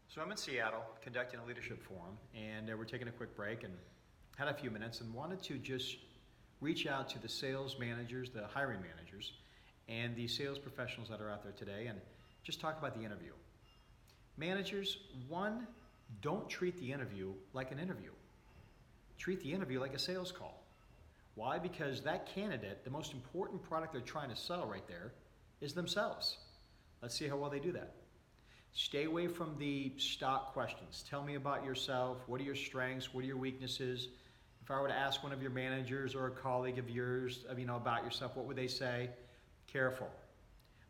So I'm in Seattle conducting a leadership forum, and we're taking a quick break and had a few minutes and wanted to just reach out to the sales managers, the hiring managers, and the sales professionals that are out there today and just talk about the interview. Managers, one, don't treat the interview like an interview. Treat the interview like a sales call. Why? Because that candidate, the most important product they're trying to sell right there is themselves. Let's see how well they do that. Stay away from the stock questions. Tell me about yourself. What are your strengths? What are your weaknesses? If I were to ask one of your managers or a colleague of yours, about yourself, what would they say? Careful.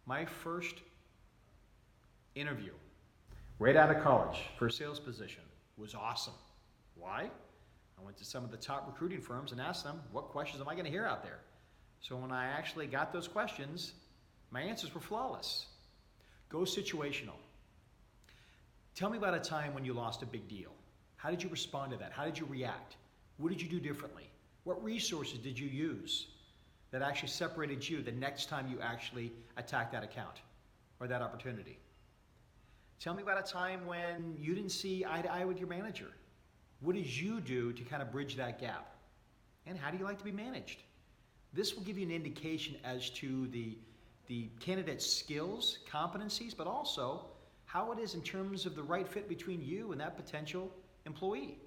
My first interview, right out of college for a sales position, was awesome. Why? I went to some of the top recruiting firms and asked them, what questions am I going to hear out there? So when I actually got those questions, my answers were flawless. Go situational. Tell me about a time when you lost a big deal. How did you respond to that? How did you react? What did you do differently? What resources did you use that actually separated you the next time you actually attacked that account or that opportunity? Tell me about a time when you didn't see eye to eye with your manager. What did you do to kind of bridge that gap? And how do you like to be managed? This will give you an indication as to the candidate's skills, competencies, but also how it is in terms of the right fit between you and that potential employee.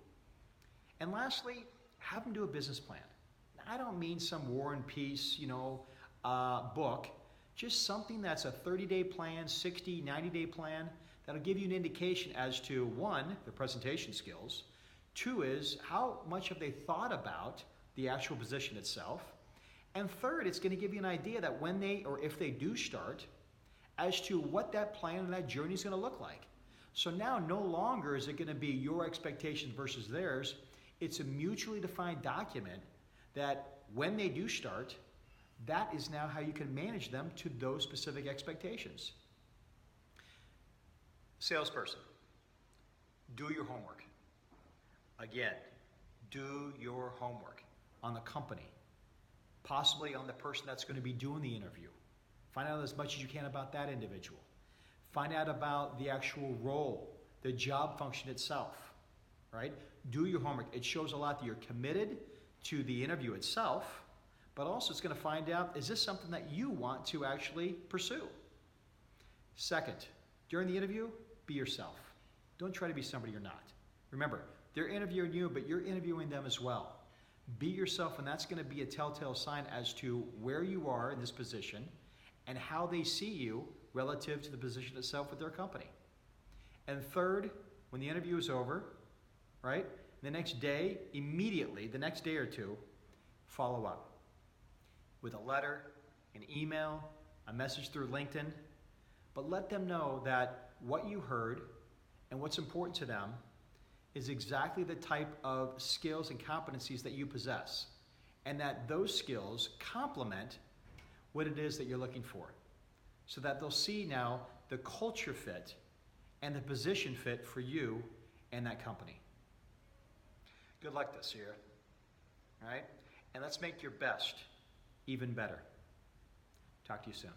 And lastly, have them do a business plan. I don't mean some War and Peace, book, just something that's a 30-day plan, 60, 90-day plan that'll give you an indication as to, one, the presentation skills, two is how much have they thought about the actual position itself, and third, it's going to give you an idea that when they, or if they do start, as to what that plan and that journey is going to look like. So now no longer is it going to be your expectations versus theirs. It's a mutually defined document that when they do start, that is now how you can manage them to those specific expectations. Salesperson, do your homework. Again, do your homework on the company, possibly on the person that's going to be doing the interview. Find out as much as you can about that individual. Find out about the actual role, the job function itself, right? Do your homework. It shows a lot that you're committed to the interview itself, but also it's going to find out, is this something that you want to actually pursue? Second, during the interview, be yourself. Don't try to be somebody you're not. Remember, they're interviewing you, but you're interviewing them as well. Be yourself, and that's going to be a telltale sign as to where you are in this position and how they see you relative to the position itself with their company. And third, when the interview is over, right, the next day, immediately, the next day or two, follow up with a letter, an email, a message through LinkedIn, but let them know that what you heard and what's important to them is exactly the type of skills and competencies that you possess, and that those skills complement what it is that you're looking for, so that they'll see now the culture fit and the position fit for you and that company. Good luck this year, all right? And let's make your best even better. Talk to you soon.